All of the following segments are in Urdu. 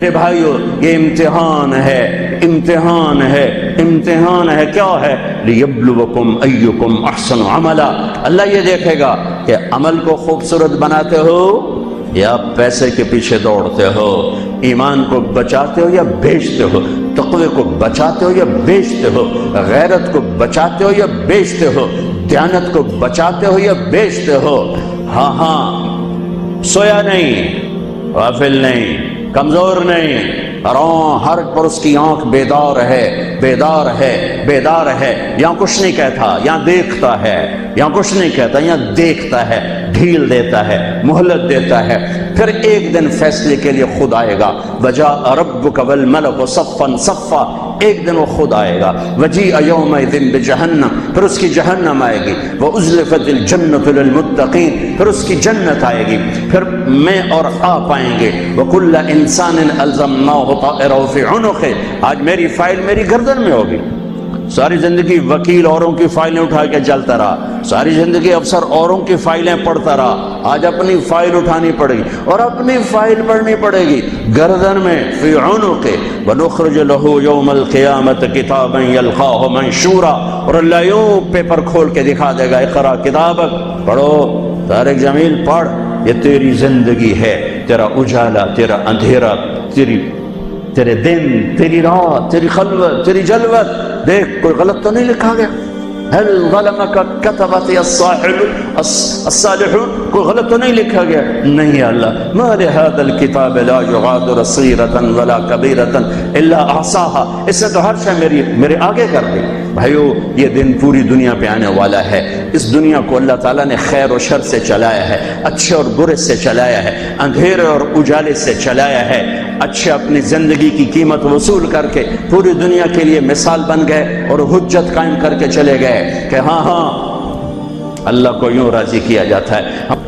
میرے بھائیو یہ امتحان ہے، امتحان ہے، امتحان ہے۔ کیا ہے؟ لیبلوکم ایکم احسن عملا۔ اللہ یہ دیکھے گا کہ عمل کو خوبصورت بناتے ہو یا پیسے کے پیچھے دوڑتے ہو، ایمان کو بچاتے ہو یا بیچتے ہو، تقوی کو بچاتے ہو یا بیچتے ہو، غیرت کو بچاتے ہو یا بیچتے ہو، دیانت کو بچاتے ہو یا بیچتے ہو۔ ہاں ہاں، سویا نہیں، غافل نہیں، کمزور نہیں، ہر پر اس کی آنکھ بیدار ہے، بیدار ہے، بیدار ہے۔ یہاں کچھ نہیں کہتا، یہاں دیکھتا ہے، یہاں کچھ نہیں کہتا، یہاں دیکھتا ہے، ڈھیل دیتا ہے، مہلت دیتا ہے۔ پھر ایک دن فیصلے کے لیے خود آئے گا، وجاء ربک والملک صفا صفا، ایک دن وہ خود آئے گا۔ وجیء یومئذ بجہنم، پھر اس کی جہنم آئے گی، وازلفت الجنۃ للمتقین، پھر اس کی جنت آئے گی، پھر میں اور آپ آئیں گے۔ وکل انسان الزمناہ طائرہ فی عنقہ، آج میری فائل میری گردن میں ہوگی۔ ساری زندگی وکیل اوروں کی فائلیں اٹھا کے چلتا رہا، ساری زندگی افسر اوروں کی فائلیں پڑھتا رہا، آج اپنی فائل اٹھانی پڑے گی اور اپنی فائل پڑھنی پڑے گی گردن میں، فی عنقہ۔ ونخرج لہ یوم القیامۃ کتابا یلقاہ منشورا، اور اللہ یوں پیپر کھول کے دکھا دے گا، اقرا کتابک، پڑھو طارق جمیل پڑھ، یہ تیری زندگی ہے، تیرا اجالا، تیرا اندھیرا، تیرے دن، تیری رات، تیری خلوت، تیری جلوت۔ دیکھ کوئی غلط تو نہیں لکھا گیا؟ هل ظلمك كتبت الصالحون، کوئی غلط تو نہیں لکھا گیا؟ نہیں اللہ، ما لهذا الكتاب لا يغادر صغيرة ولا كبيرة الا احصاها، اس نے تو ہر شے میرے آگے کر دی۔ بھائیو یہ دن پوری دنیا پہ آنے والا ہے، اس دنیا کو اللہ تعالیٰ نے خیر و شر سے چلایا ہے، اچھے اور برے سے چلایا ہے، اندھیرے اور اجالے سے چلایا ہے۔ اچھے اپنی زندگی کی قیمت وصول کر کے پوری دنیا کے لیے مثال بن گئے اور حجت قائم کر کے چلے گئے کہ ہاں ہاں اللہ کو یوں راضی کیا جاتا ہے۔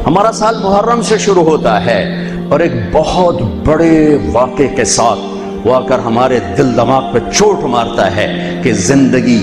ہمارا سال محرم سے شروع ہوتا ہے اور ایک بہت بڑے واقعے کے ساتھ وہ آ کر ہمارے دل دماغ پہ چوٹ مارتا ہے کہ زندگی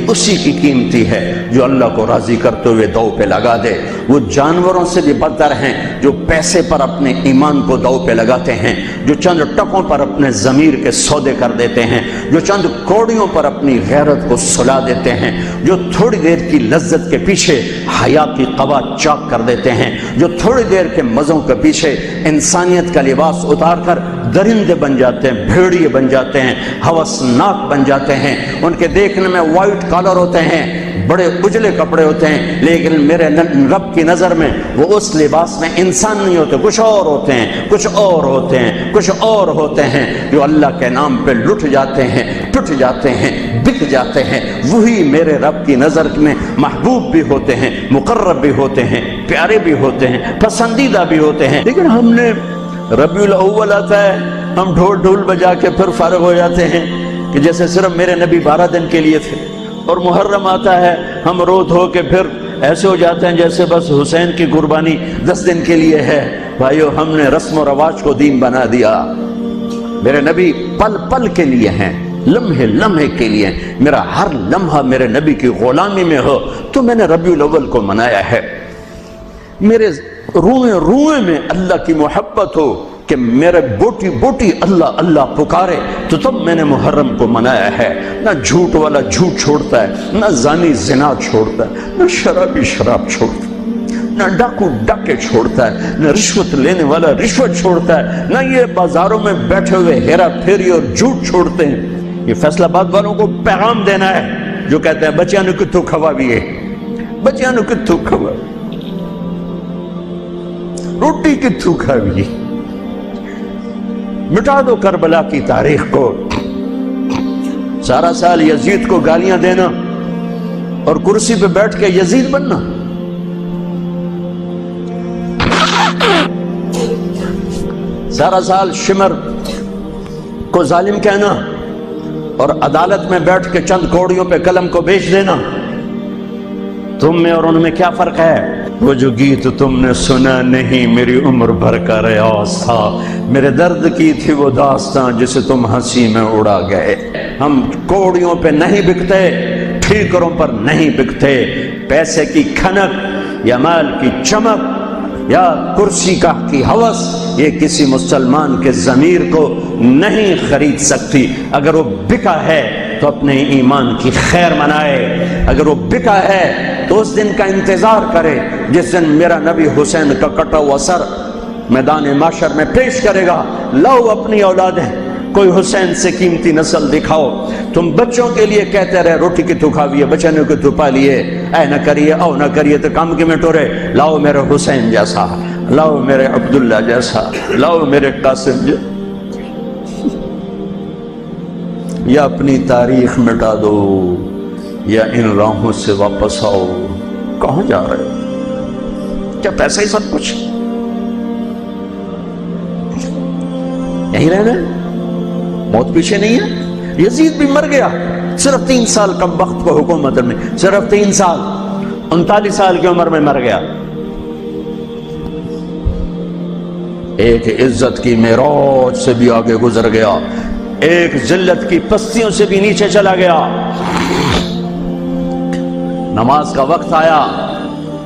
اسی کی قیمتی ہے جو اللہ کو راضی کرتے ہوئے دو پہ لگا دے۔ وہ جانوروں سے بھی بدتر ہیں جو پیسے پر اپنے ایمان کو دو پہ لگاتے ہیں، جو چند ٹکوں پر اپنے ضمیر کے سودے کر دیتے ہیں، جو چند کوڑیوں پر اپنی غیرت کو سلا دیتے ہیں، جو تھوڑی دیر کی لذت کے پیچھے حیا کی قبا چاک کر دیتے ہیں، جو تھوڑی دیر کے مزوں کے پیچھے انسانیت کا لباس اتار کر درندے بن جاتے ہیں، بھیڑیے بن جاتے ہیں، ہوسناک بن جاتے ہیں۔ ان کے دیکھنے میں وائٹ کالر ہوتے ہیں، بڑے اجلے کپڑے ہوتے ہیں، لیکن میرے رب کی نظر میں وہ اس لباس میں انسان نہیں ہوتے، کچھ اور ہوتے ہیں، کچھ اور ہوتے ہیں، کچھ اور ہوتے ہیں، جو اللہ کے نام پہ لٹ جاتے ہیں، ٹوٹ جاتے ہیں، بک جاتے ہیں۔ وہی میرے رب کی نظر میں محبوب بھی ہوتے ہیں، مقرب بھی ہوتے ہیں، پیارے بھی ہوتے ہیں، پسندیدہ بھی ہوتے ہیں۔ لیکن ہم نے ربیع الاول آتا ہے، ہم ڈھول بجا کے پھر فارغ ہو جاتے ہیں کہ جیسے صرف میرے نبی 12 دن کے لیے تھے، اور محرم آتا ہے ہم رو دھو کے پھر ایسے ہو جاتے ہیں جیسے بس حسین کی قربانی 10 دن کے لیے ہے۔ بھائیو ہم نے رسم و رواج کو دین بنا دیا۔ میرے نبی پل پل کے لیے ہیں، لمحے لمحے کے لیے۔ میرا ہر لمحہ میرے نبی کی غلامی میں ہو تو میں نے ربیع الاول کو منایا ہے۔ میرے روئے روئے میں اللہ کی محبت ہو کہ میرے بوٹی بوٹی اللہ اللہ پکارے تو تب میں نے محرم کو منایا ہے۔ نہ جھوٹ والا جھوٹ چھوڑتا ہے، نہ زانی زنا چھوڑتا ہے، نہ شرابی شراب چھوڑتا ہے، نہ ڈاکو ڈاکے چھوڑتا ہے، نہ رشوت لینے والا رشوت چھوڑتا ہے، نہ یہ بازاروں میں بیٹھے ہوئے ہیرا پھیری اور جھوٹ چھوڑتے ہیں۔ یہ فیصلہ آباد والوں کو پیغام دینا ہے جو کہتے ہیں بچیاں نو کتھوں کھوا بھی ہے، بچیاں نو کتھوں کھوا، روٹی کتھوں کھا بھی، مٹا دو کربلا کی تاریخ کو۔ سارا سال یزید کو گالیاں دینا اور کرسی پہ بیٹھ کے یزید بننا، سارا سال شمر کو ظالم کہنا اور عدالت میں بیٹھ کے چند کوڑیوں پہ قلم کو بیچ دینا۔ تم میں اور ان میں کیا فرق ہے؟ وہ جو گیت تم نے سنا نہیں میری عمر بھر کا ریاض تھا، میرے درد کی تھی وہ داستان جسے تم ہنسی میں اڑا گئے۔ ہم کوڑیوں پہ نہیں بکتے، ٹھیکروں پر نہیں بکتے۔ پیسے کی کھنک یا مال کی چمک یا کرسی کا کی ہوس یہ کسی مسلمان کے ضمیر کو نہیں خرید سکتی۔ اگر وہ بکا ہے تو اپنے ایمان کی خیر منائے، اگر وہ بکا ہے تو اس دن کا انتظار کرے جس دن میرا نبی حسین کا کٹا ہوا سر میدان معاشر میں پیش کرے گا۔ لاؤ اپنی اولادیں، کوئی حسین سے قیمتی نسل دکھاؤ۔ تم بچوں کے لیے کہتے رہے روٹی کی تو کھاویے، بچنوں کی تو پالیے، اے نہ کریے او نہ کریے تو کام کی میں ٹورے۔ لاؤ میرے حسین جیسا، لاؤ میرے عبداللہ جیسا، لاؤ میرے قاسم جیسا، یا اپنی تاریخ مٹا دو یا ان راہوں سے واپس آؤ۔ کہاں جا رہے ہو؟ کیا پیسہ ہی سب کچھ؟ یہیں رہنا ہے؟ موت پیچھے نہیں ہے؟ یزید بھی مر گیا صرف 3 سال کم وقت کو حکومت میں، صرف 3 سال، 39 سال کی عمر میں مر گیا۔ ایک عزت کی معراج سے بھی آگے گزر گیا، ایک ذلت کی پستیوں سے بھی نیچے چلا گیا۔ نماز کا وقت آیا،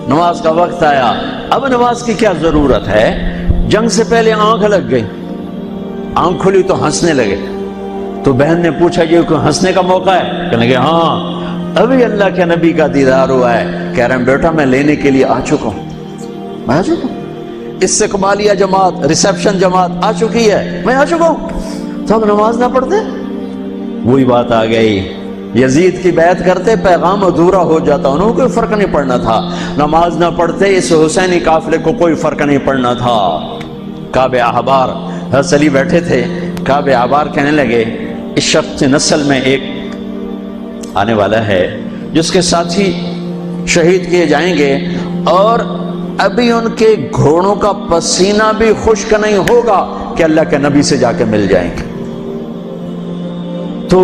نماز کا وقت آیا۔ اب نماز کی کیا ضرورت ہے؟ جنگ سے پہلے آنکھ لگ گئی، آنکھ کھلی تو ہنسنے لگے۔ تو بہن نے پوچھا یہ کوئی ہنسنے کا موقع ہے؟ کہنے لگے ہاں ابھی اللہ کے نبی کا دیدار ہوا ہے۔ کہہ رہے ہیں بیٹا میں لینے کے لیے آ چکا ہوں، میں آ چکا ہوں، استقبالیہ جماعت، ریسیپشن جماعت آ چکی ہے، میں آ چکا ہوں۔ تو اب نماز نہ پڑھتے؟ وہی بات آ گئی، یزید کی بیعت کرتے پیغام ادھورا ہو جاتا، انہوں کو کوئی فرق نہیں پڑنا تھا۔ نماز نہ پڑھتے اس حسینی قافلے کو کوئی فرق نہیں پڑنا تھا۔ کعب احبار حضرت علی بیٹھے تھے، کعب احبار کہنے لگے اس شخص نسل میں ایک آنے والا ہے جس کے ساتھی شہید کیے جائیں گے اور ابھی ان کے گھوڑوں کا پسینہ بھی خشک نہیں ہوگا کہ اللہ کے نبی سے جا کے مل جائیں گے۔ تو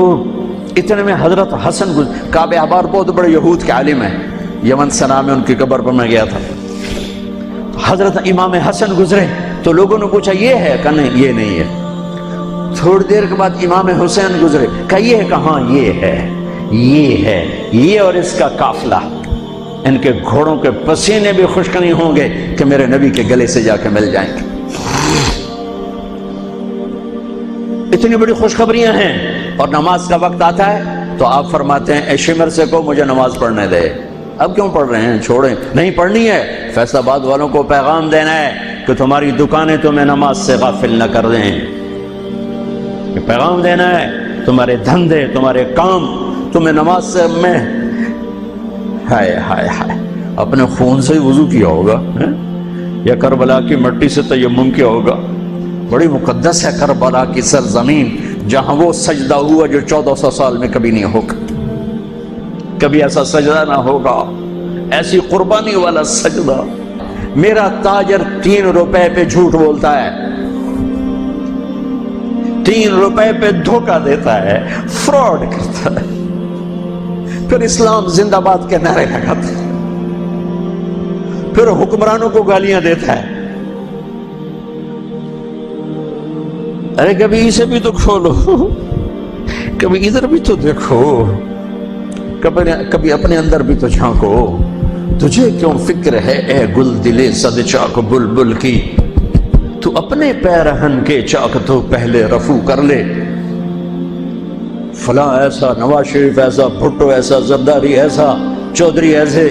اتنے میں حضرت حسن کعب احبار بہت بڑے یہود کے عالم ہیں، یمن سنا میں ان کی قبر پر میں گیا تھا۔ حضرت امام حسن گزرے تو لوگوں نے پوچھا یہ ہے؟ کہا نہیں یہ نہیں ہے۔ تھوڑی دیر کے بعد امام حسین گزرے، کہا یہ ہے؟ کہاں یہ ہے، یہ ہے، یہ اور اس کا قافلہ، ان کے گھوڑوں کے پسینے بھی خشک نہیں ہوں گے کہ میرے نبی کے گلے سے جا کے مل جائیں گے۔ اتنی بڑی خوشخبریاں ہیں اور نماز کا وقت آتا ہے تو آپ فرماتے ہیں اے شمر سے کو مجھے نماز پڑھنے دے۔ اب کیوں پڑھ رہے ہیں؟ چھوڑیں، نہیں پڑھنی ہے۔ فیصل آباد والوں کو پیغام دینا ہے کہ تمہاری دکانیں تمہیں نماز سے غافل نہ کر دیں، یہ پیغام دینا ہے، تمہارے دھندے، تمہارے کام تمہیں نماز سے میں ہائے ہائے ہائے اپنے خون سے ہی وضو کیا ہوگا یا کربلا کی مٹی سے تیمم کیا ہوگا۔ بڑی مقدس ہے کربلا کی سرزمین جہاں وہ سجدہ ہوا جو 1400 سال میں کبھی نہیں ہوگا، کبھی ایسا سجدہ نہ ہوگا، ایسی قربانی والا سجدہ۔ میرا تاجر 3 روپے پہ جھوٹ بولتا ہے، 3 روپے پہ دھوکہ دیتا ہے، فراڈ کرتا ہے، پھر اسلام زندہ باد کے نعرے لگاتا ہے، پھر حکمرانوں کو گالیاں دیتا ہے۔ ارے کبھی اسے بھی تو کھولو، کبھی ادھر بھی تو دیکھو، کبھی اپنے اندر بھی تو جھانکو۔ تجھے کیوں فکر ہے اے گل دلے صد چاک بلبل کی، تو اپنے پیرہن کے چاک تو پہلے رفو کر لے۔ فلاں ایسا، نواز شریف ایسا، بھٹو ایسا، زرداری ایسا، چودھری ایسے،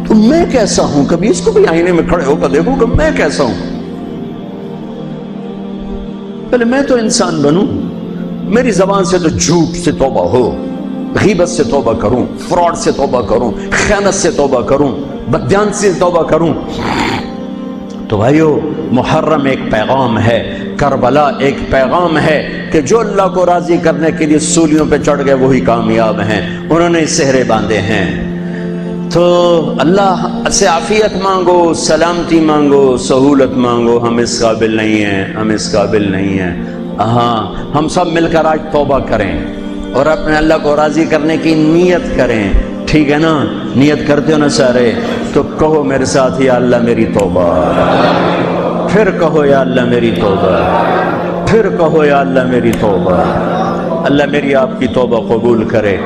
تو میں کیسا ہوں؟ کبھی اس کو بھی آئینے میں کھڑے ہو کر دیکھو کہ میں کیسا ہوں۔ پہلے میں تو انسان بنوں، میری زبان سے تو جھوٹ سے توبہ ہو، غیبت سے توبہ کروں، فراڈ سے توبہ کروں، خیانت سے توبہ کروں، بددیانتی سے توبہ کروں۔ تو بھائیو محرم ایک پیغام ہے، کربلا ایک پیغام ہے کہ جو اللہ کو راضی کرنے کے لیے سولیوں پہ چڑھ گئے وہی کامیاب ہیں، انہوں نے سہرے باندھے ہیں۔ تو اللہ سے عافیت مانگو، سلامتی مانگو، سہولت مانگو۔ ہم اس قابل نہیں ہیں، ہم اس قابل نہیں ہیں۔ ہاں ہم سب مل کر آج توبہ کریں اور اپنے اللہ کو راضی کرنے کی نیت کریں، ٹھیک ہے نا؟ نیت کرتے ہو نا سارے؟ تو کہو میرے ساتھ یا اللہ میری توبہ، پھر کہو یا اللہ میری توبہ، پھر کہو یا اللہ میری توبہ۔ اللہ میری آپ کی توبہ قبول کرے۔